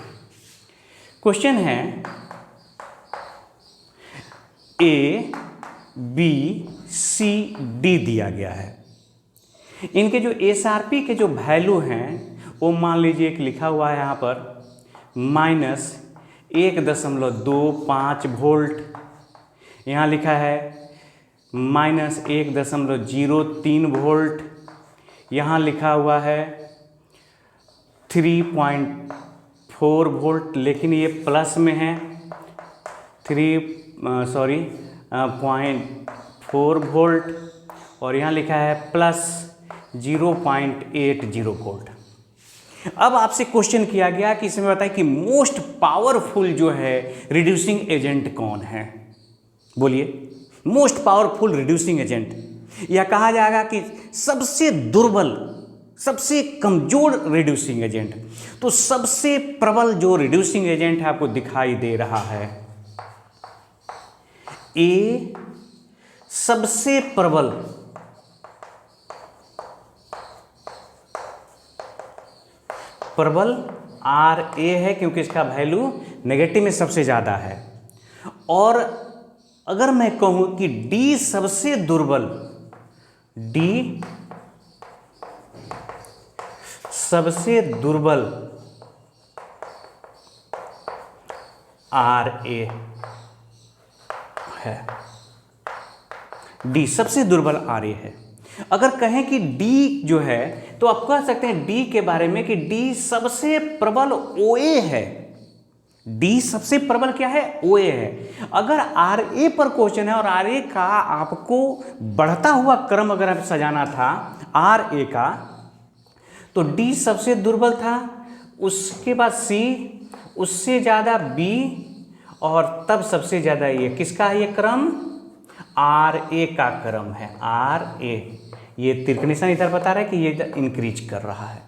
क्वेश्चन है ABCD दिया गया है। इनके जो एसआरपी के जो वैल्यू हैं वो मान लीजिए एक लिखा हुआ है यहाँ पर -1.25 वोल्ट, यहाँ लिखा है -1.03 वोल्ट, यहाँ लिखा हुआ है 3.4 वोल्ट, लेकिन ये प्लस में है 0.4 वोल्ट, और यहाँ लिखा है +0.80 वोल्ट। अब आपसे क्वेश्चन किया गया कि इसमें बताइए कि मोस्ट पावरफुल जो है रिड्यूसिंग एजेंट कौन है, बोलिए मोस्ट पावरफुल रिड्यूसिंग एजेंट, या कहा जाएगा कि सबसे दुर्बल, सबसे कमजोर रिड्यूसिंग एजेंट। तो सबसे प्रबल जो रिड्यूसिंग एजेंट है आपको दिखाई दे रहा है ए, सबसे प्रबल RA है, क्योंकि इसका वैल्यू नेगेटिव में सबसे ज़्यादा है। और अगर मैं कहूं कि D सबसे दुर्बल, D सबसे दुर्बल RA है, D सबसे दुर्बल RA है। अगर कहें कि D जो है तो आप कह सकते हैं D के बारे में कि D सबसे प्रबल OA है। D सबसे प्रबल क्या है, OA है। अगर RA पर क्वेश्चन है और RA का आपको बढ़ता हुआ क्रम अगर आप सजाना था RA का, तो D सबसे दुर्बल था, उसके बाद C, उससे ज़्यादा B, और तब सबसे ज़्यादा ये किसका है, ये क्रम RA का क्रम है, RA। ये तिरक निशान इधर बता रहा है कि ये इंक्रीज कर रहा है।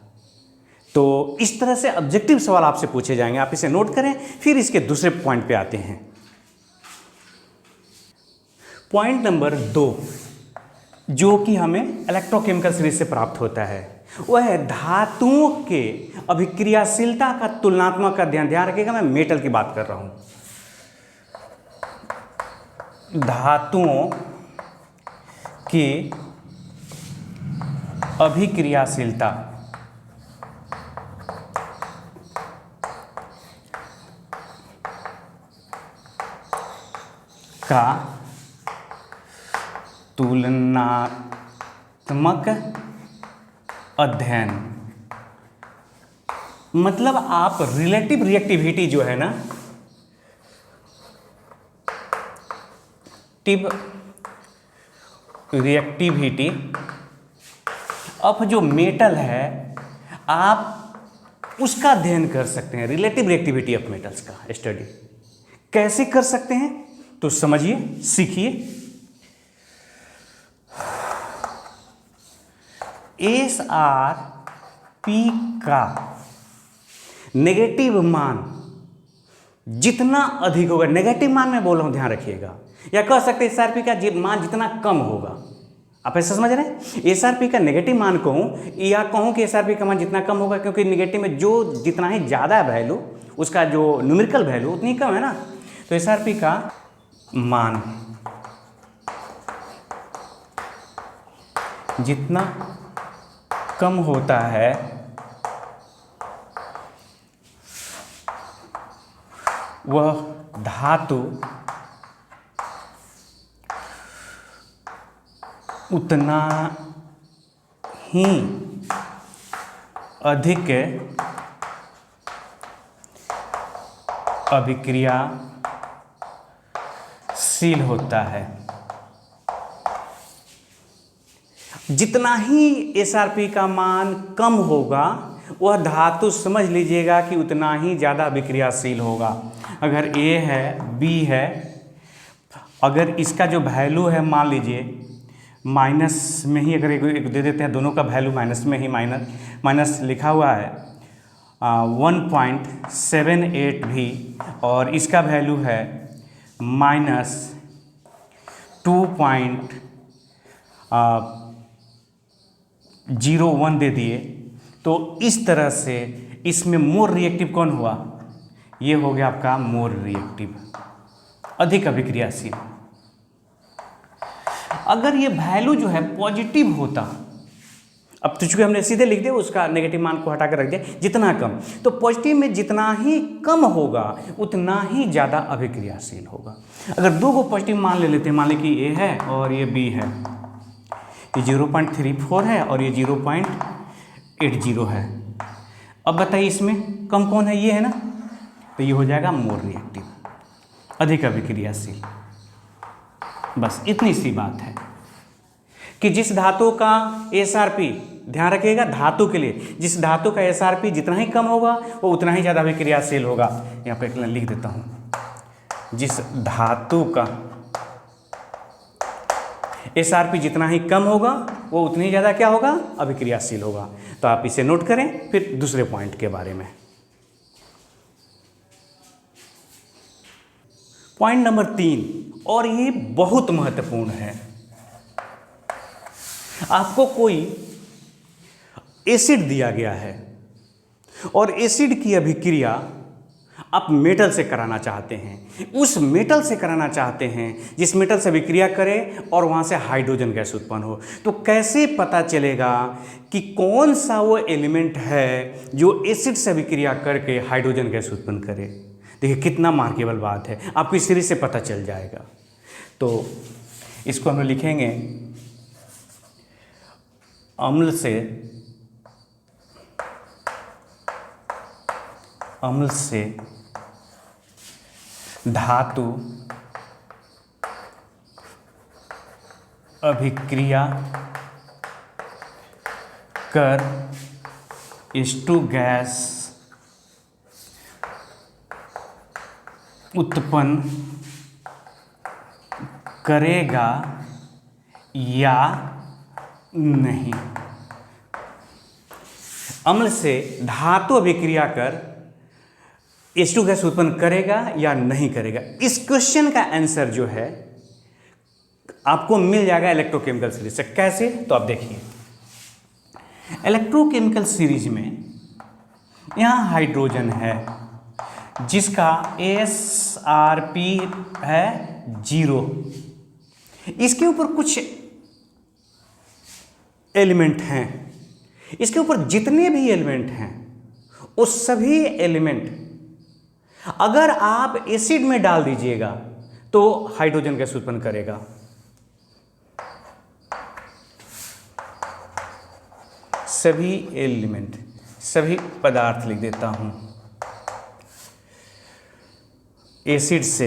तो इस तरह से ऑब्जेक्टिव सवाल आपसे पूछे जाएंगे, आप इसे नोट करें। फिर इसके दूसरे पॉइंट पे आते हैं। पॉइंट नंबर 2 जो कि हमें इलेक्ट्रोकेमिकल सीरीज से प्राप्त होता है वह है धातुओं के अभिक्रियाशीलता का तुलनात्मक अध्ययन। ध्यान रखिएगा, मैं मेटल की बात कर रहा हूं। धातुओं की अभिक्रियाशीलता का तुलनात्मक अध्ययन। मतलब आप रिलेटिव रिएक्टिविटी जो है ना, रिएक्टिविटी ऑफ जो मेटल है आप उसका अध्ययन कर सकते हैं। रिलेटिव रिएक्टिविटी ऑफ मेटल्स का स्टडी कैसे कर सकते हैं तो समझिए, सीखिए। SRP का नेगेटिव मान जितना अधिक होगा, नेगेटिव मान में बोल रहा हूं ध्यान रखिएगा, या कह सकते हैं SRP का मान जितना कम होगा। आप ऐसा समझ रहे हैं? SRP का नेगेटिव मान कहूं या कहूं कि SRP का मान जितना कम होगा, क्योंकि नेगेटिव में जो जितना ही ज़्यादा वैल्यू उसका जो न्यूमेरिकल वैल्यू उतनी कम है ना, तो SRP का मान जितना कम होता है वह धातु उतना ही अधिक अभिक्रियाशील होता है। जितना ही SRP का मान कम होगा वह धातु समझ लीजिएगा कि उतना ही ज़्यादा अभिक्रियाशील होगा। अगर A है, B है, अगर इसका जो वैल्यू है मान लीजिए माइनस में ही, अगर एक दे देते हैं, दोनों का वैल्यू माइनस में ही, माइनस लिखा हुआ है 1.78 भी, और इसका वैल्यू है -2.01 दे दिए, तो इस तरह से इसमें मोर रिएक्टिव कौन हुआ? ये हो गया आपका मोर रिएक्टिव, अधिक अभिक्रियाशील। अगर ये वैल्यू जो है पॉजिटिव होता, अब तो चूंकि हमने सीधे लिख दिया, उसका नेगेटिव मान को हटा कर रख दिया, जितना कम, तो पॉजिटिव में जितना ही कम होगा उतना ही ज़्यादा अभिक्रियाशील होगा। अगर दो को पॉजिटिव मान ले लेते हैं, मान लें कि A है और ये B है, ये 0.34 है और ये 0.80 है। अब बताइए इसमें कम कौन है? ये है ना, तो ये हो जाएगा मोर रिएक्टिव, अधिक अभिक्रियाशील। बस इतनी सी बात है कि जिस धातु का SRP, ध्यान रखिएगा धातु के लिए, जिस धातु का SRP जितना ही कम होगा वो उतना ही ज़्यादा अभिक्रियाशील होगा। यहाँ पे एक लिख देता हूँ, जिस धातु का SRP जितना ही कम होगा वो उतनी ही ज़्यादा क्या होगा? अभिक्रियाशील होगा। तो आप इसे नोट करें। फिर दूसरे पॉइंट के बारे में, पॉइंट नंबर 3, और ये बहुत महत्वपूर्ण है। आपको कोई एसिड दिया गया है और एसिड की अभिक्रिया आप मेटल से कराना चाहते हैं, उस मेटल से कराना चाहते हैं जिस मेटल से अभिक्रिया करे और वहाँ से हाइड्रोजन गैस उत्पन्न हो। तो कैसे पता चलेगा कि कौन सा वो एलिमेंट है जो एसिड से अभिक्रिया करके हाइड्रोजन गैस उत्पन्न करे? देखिए कितना मार्केबल बात है, आपको इस सीरीज से पता चल जाएगा। तो इसको हम लिखेंगे अम्ल से धातु अभिक्रिया कर H2 गैस उत्पन्न करेगा या नहीं। अम्ल से धातु अभिक्रिया कर H2 गैस उत्पन्न करेगा या नहीं करेगा, इस क्वेश्चन का आंसर जो है आपको मिल जाएगा इलेक्ट्रोकेमिकल सीरीज से। कैसे? तो आप देखिए, इलेक्ट्रोकेमिकल सीरीज में यहाँ हाइड्रोजन है जिसका SRP है 0, इसके ऊपर कुछ एलिमेंट हैं, इसके ऊपर जितने भी एलिमेंट हैं वो सभी एलिमेंट अगर आप एसिड में डाल दीजिएगा तो हाइड्रोजन गैस उत्पन्न करेगा। सभी एलिमेंट, सभी पदार्थ लिख देता हूं। एसिड से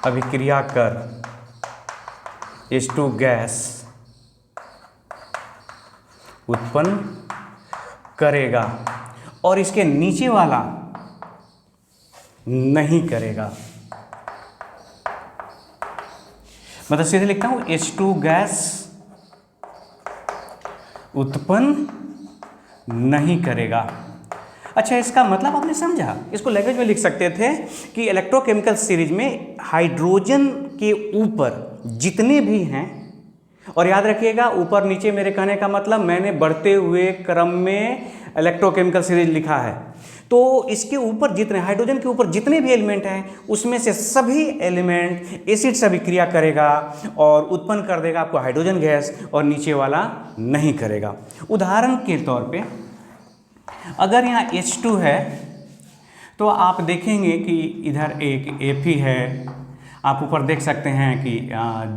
अभिक्रिया कर H2 गैस उत्पन्न करेगा और इसके नीचे वाला नहीं करेगा। मतलब सीधे लिखता हूं H2 गैस उत्पन्न नहीं करेगा। अच्छा, इसका मतलब आपने समझा? इसको लैंग्वेज में लिख सकते थे कि इलेक्ट्रोकेमिकल सीरीज में हाइड्रोजन के ऊपर जितने भी हैं, और याद रखिएगा ऊपर नीचे मेरे कहने का मतलब मैंने बढ़ते हुए क्रम में इलेक्ट्रोकेमिकल सीरीज लिखा है, तो इसके ऊपर जितने हाइड्रोजन के ऊपर जितने भी एलिमेंट हैं उसमें से सभी एलिमेंट एसिड से अभिक्रिया करेगा और उत्पन्न कर देगा आपको हाइड्रोजन गैस, और नीचे वाला नहीं करेगा। उदाहरण के तौर पे अगर यहाँ H2 है तो आप देखेंगे कि इधर एक Fe है, आप ऊपर देख सकते हैं कि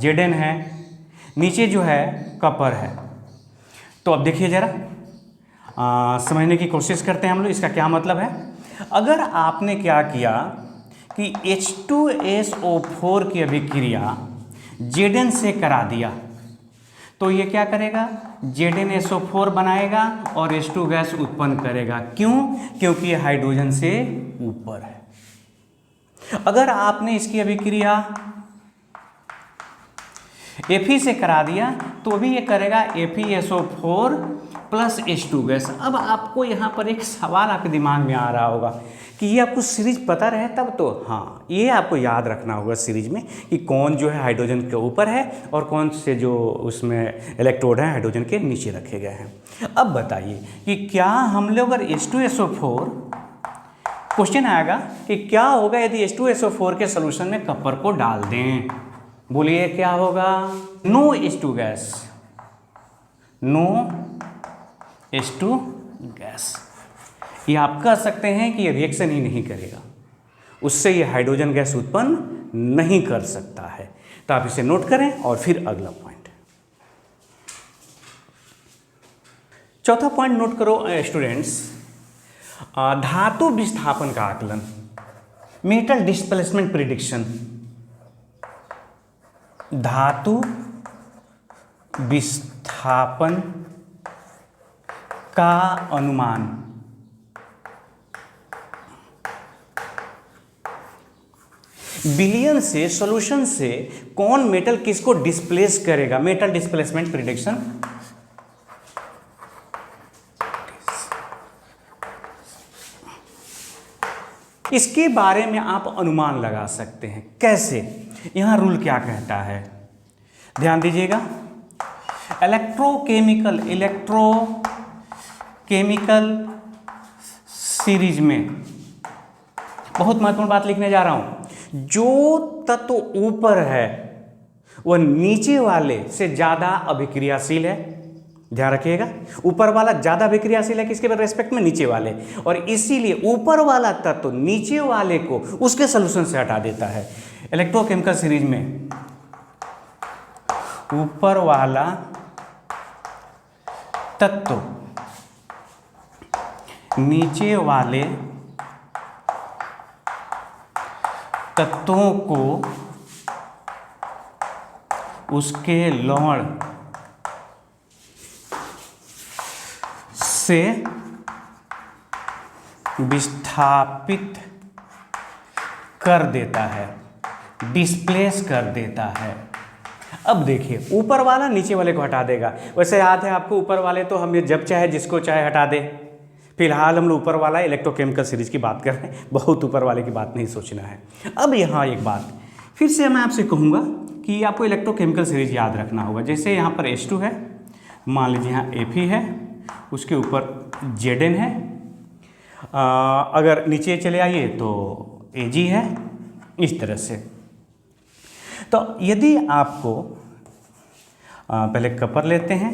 Zn है, नीचे जो है कॉपर है। तो अब देखिए ज़रा, समझने की कोशिश करते हैं हम लोग, इसका क्या मतलब है। अगर आपने क्या किया कि H2SO4 की अभिक्रिया Zn से करा दिया तो ये क्या करेगा, ZnSO4 बनाएगा और H2 गैस उत्पन्न करेगा। क्यों? क्योंकि ये हाइड्रोजन से ऊपर है। अगर आपने इसकी अभिक्रिया Fe से करा दिया तो भी ये करेगा FeSO4 प्लस H2 गैस। अब आपको यहाँ पर एक सवाल आपके दिमाग में आ रहा होगा कि ये आपको सीरीज पता रहे तब तो, हाँ ये आपको याद रखना होगा सीरीज में कि कौन जो है हाइड्रोजन के ऊपर है और कौन से जो उसमें इलेक्ट्रोड हैं हाइड्रोजन के नीचे रखे गए हैं। अब बताइए कि क्या हम लोग अगर H2SO4, क्वेश्चन आएगा कि क्या होगा यदि H2SO4 के सोल्यूशन में कॉपर को डाल दें। बोलिए क्या होगा? No H2 gas, no H2 gas. ये आप कह सकते हैं कि ये रिएक्शन ही नहीं करेगा, उससे ये हाइड्रोजन गैस उत्पन्न नहीं कर सकता है। तो आप इसे नोट करें और फिर अगला पॉइंट, चौथा पॉइंट नोट करो स्टूडेंट्स, धातु विस्थापन का आकलन, मेटल डिस्प्लेसमेंट प्रिडिक्शन। धातु विस्थापन का अनुमान। विलयन से, सॉल्यूशन से कौन मेटल किसको डिस्प्लेस करेगा, मेटल डिस्प्लेसमेंट प्रिडिक्शन। इसके बारे में आप अनुमान लगा सकते हैं। कैसे? यहां रूल क्या कहता है, ध्यान दीजिएगा। इलेक्ट्रोकेमिकल सीरीज में बहुत महत्वपूर्ण बात लिखने जा रहा हूं। जो तत्व ऊपर है वह नीचे वाले से ज्यादा अभिक्रियाशील है। ध्यान रखिएगा, ऊपर वाला ज्यादा अभिक्रियाशील है किसके रेस्पेक्ट में? नीचे वाले। और इसीलिए ऊपर वाला तत्व नीचे वाले को उसके सॉल्यूशन से हटा देता है। इलेक्ट्रोकेमिकल सीरीज में ऊपर वाला तत्व नीचे वाले तत्वों को उसके लवण से विस्थापित कर देता है, डिस्प्लेस कर देता है। अब देखिए, ऊपर वाला नीचे वाले को हटा देगा। वैसे याद है आपको, ऊपर वाले तो हम जब चाहे जिसको चाहे हटा दे। फिलहाल हम लोग ऊपर वाला इलेक्ट्रोकेमिकल सीरीज की बात कर रहे हैं, बहुत ऊपर वाले की बात नहीं सोचना है। अब यहाँ एक बात फिर से मैं आपसे कहूँगा कि आपको इलेक्ट्रोकेमिकल सीरीज याद रखना होगा। जैसे यहाँ पर H2 है, मान लीजिए यहाँ Fe है, उसके ऊपर Zn है, अगर नीचे चले आइए तो Ag है, इस तरह से। तो यदि आपको पहले कॉपर लेते हैं,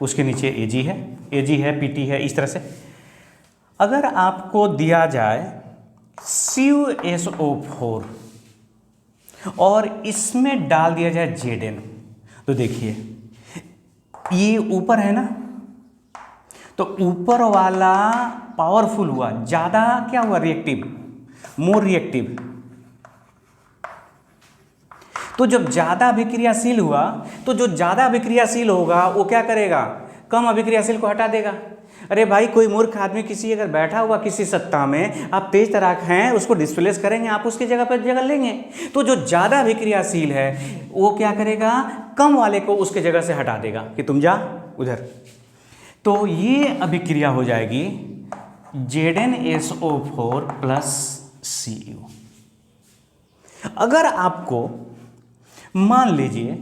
उसके नीचे Ag है, Pt है, इस तरह से। अगर आपको दिया जाए CuSO4 और इसमें डाल दिया जाए Zn, तो देखिए ये ऊपर है ना, तो ऊपर वाला पावरफुल हुआ, ज़्यादा क्या हुआ, रिएक्टिव, मोर रिएक्टिव। तो जब ज़्यादा अभिक्रियाशील हुआ तो जो ज़्यादा अभिक्रियाशील होगा वो क्या करेगा, कम अभिक्रियाशील को हटा देगा। अरे भाई, कोई मूर्ख आदमी किसी अगर बैठा हुआ किसी सत्ता में, आप तेज तराक हैं, उसको डिस्प्लेस करेंगे, आप उसकी जगह पर जगह लेंगे। तो जो ज़्यादा अभिक्रियाशील है वो क्या करेगा, कम वाले को उसके जगह से हटा देगा कि तुम जा उधर। तो ये अभिक्रिया हो जाएगी ZnSO4 प्लस Cu। अगर आपको मान लीजिए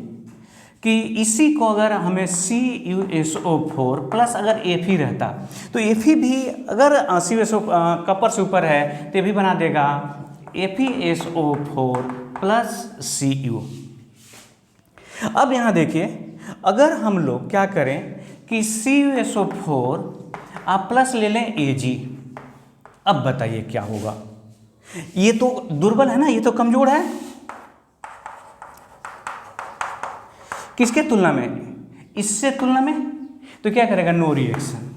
कि इसी को अगर हमें CuSO4 प्लस अगर Fe रहता, तो Fe भी अगर CuSO कपर से ऊपर है तो ये भी बना देगा FeSO4 प्लस Cu। अब यहाँ देखिए, अगर हम लोग क्या करें कि CuSO4 आप प्लस ले लें Ag, अब बताइए क्या होगा। ये तो दुर्बल है ना, ये तो कमजोर है, किसके तुलना में, इससे तुलना में। तो क्या करेगा, नो रिएक्शन,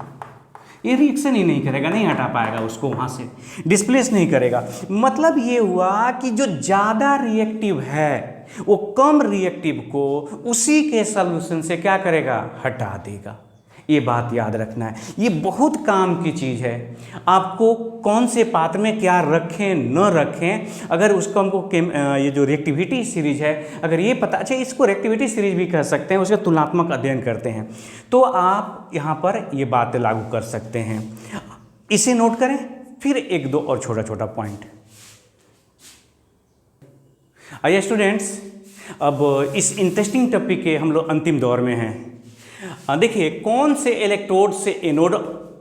ये रिएक्शन ही नहीं करेगा, नहीं हटा पाएगा उसको वहाँ से, डिस्प्लेस नहीं करेगा। मतलब ये हुआ कि जो ज़्यादा रिएक्टिव है वो कम रिएक्टिव को उसी के सॉल्यूशन से क्या करेगा, हटा देगा। ये बात याद रखना है, ये बहुत काम की चीज़ है। आपको कौन से पात्र में क्या रखें न रखें, अगर उसको हमको ये जो रिएक्टिविटी सीरीज है, अगर ये पता, अच्छा इसको रिएक्टिविटी सीरीज भी कह सकते हैं, उसका तुलनात्मक अध्ययन करते हैं, तो आप यहाँ पर ये बातें लागू कर सकते हैं। इसे नोट करें, फिर एक दो और छोटा छोटा पॉइंट। आइए स्टूडेंट्स, अब इस इंटरेस्टिंग टॉपिक के हम लोग अंतिम दौर में हैं। देखिए, कौन से इलेक्ट्रोड से एनोड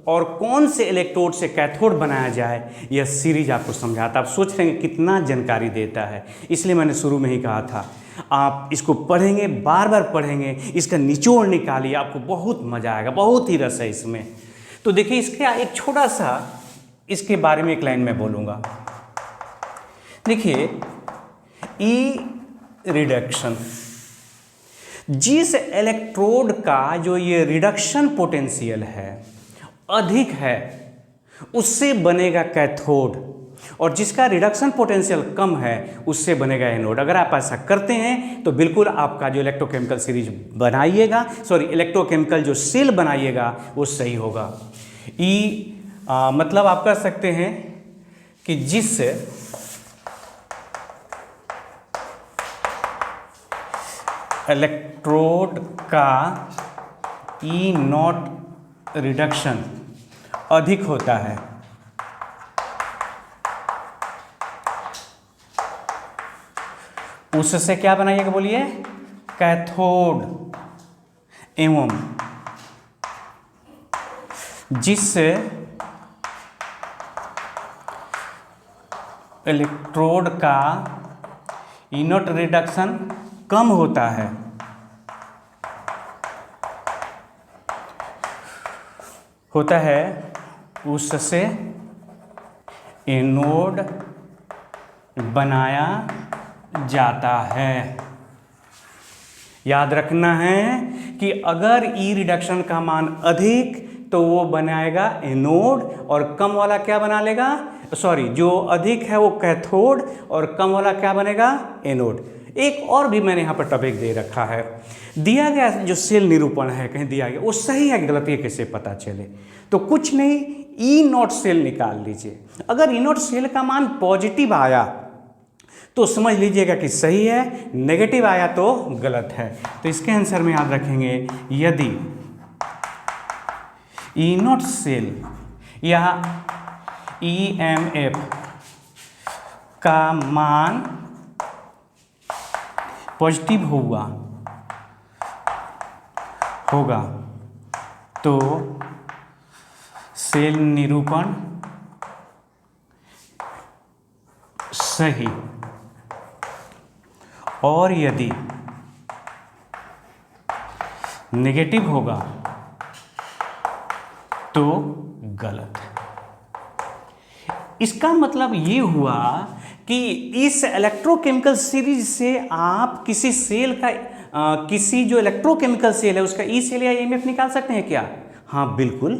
और कौन से इलेक्ट्रोड से कैथोड बनाया जाए, यह सीरीज आपको समझाता। आप सोच रहे हैं कितना जानकारी देता है, इसलिए मैंने शुरू में ही कहा था आप इसको पढ़ेंगे, बार बार पढ़ेंगे, इसका निचोड़ निकालिए, आपको बहुत मजा आएगा, बहुत ही रस है इसमें। तो देखिए, इसका एक छोटा सा इसके बारे में एक लाइन में बोलूँगा। देखिए, ई रिडक्शन, जिस इलेक्ट्रोड का जो ये रिडक्शन पोटेंशियल है अधिक है उससे बनेगा कैथोड, और जिसका रिडक्शन पोटेंशियल कम है उससे बनेगा एनोड। अगर आप ऐसा करते हैं तो बिल्कुल आपका जो इलेक्ट्रोकेमिकल सीरीज बनाइएगा, इलेक्ट्रोकेमिकल जो सेल बनाइएगा वो सही होगा। मतलब आप कह सकते हैं कि जिस इलेक्ट्रोड का ई नॉट रिडक्शन अधिक होता है उससे क्या बनाइएगा, बोलिए, कैथोड, एवं जिससे इलेक्ट्रोड का ई नॉट रिडक्शन कम होता है उससे एनोड बनाया जाता है। याद रखना है कि अगर ई रिडक्शन का मान अधिक तो वो बनाएगा एनोड, और कम वाला क्या बना लेगा, जो अधिक है वो कैथोड और कम वाला क्या बनेगा, एनोड। एक और भी मैंने यहाँ पर टॉपिक दे रखा है, दिया गया जो सेल निरूपण है कहीं दिया गया वो सही है गलत है कैसे पता चले, तो कुछ नहीं, ई नॉट सेल निकाल लीजिए। अगर ई नॉट सेल का मान पॉजिटिव आया तो समझ लीजिएगा कि सही है, नेगेटिव आया तो गलत है। तो इसके आंसर में याद रखेंगे, यदि ई नॉट सेल या EMF का मान पॉजिटिव होगा तो सेल निरूपण सही, और यदि नेगेटिव होगा तो गलत। इसका मतलब ये हुआ कि इस इलेक्ट्रोकेमिकल सीरीज से आप किसी सेल का किसी जो इलेक्ट्रोकेमिकल सेल है उसका ई सेल या ईएमएफ निकाल सकते हैं क्या? हाँ बिल्कुल,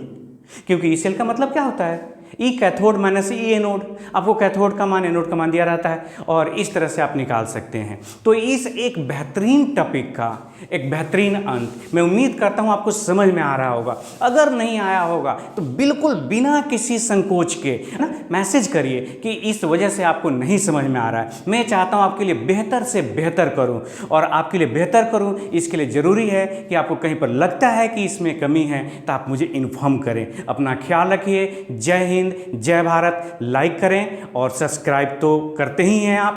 क्योंकि ई सेल का मतलब क्या होता है? ई कैथोड माइनस ई एनोड। आपको कैथोड का मान एनोड का मान दिया रहता है और इस तरह से आप निकाल सकते हैं। तो इस एक बेहतरीन टॉपिक का एक बेहतरीन अंत मैं उम्मीद करता हूं आपको समझ में आ रहा होगा। अगर नहीं आया होगा तो बिल्कुल बिना किसी संकोच के है ना मैसेज करिए कि इस वजह से आपको नहीं समझ में आ रहा है। मैं चाहता हूं आपके लिए बेहतर से बेहतर करूं और आपके लिए बेहतर करूं इसके लिए ज़रूरी है कि आपको कहीं पर लगता है कि इसमें कमी है तो आप मुझे इन्फॉर्म करें। अपना ख्याल रखिए। जय हिंद, जय भारत। लाइक करें और सब्सक्राइब तो करते ही हैं आप।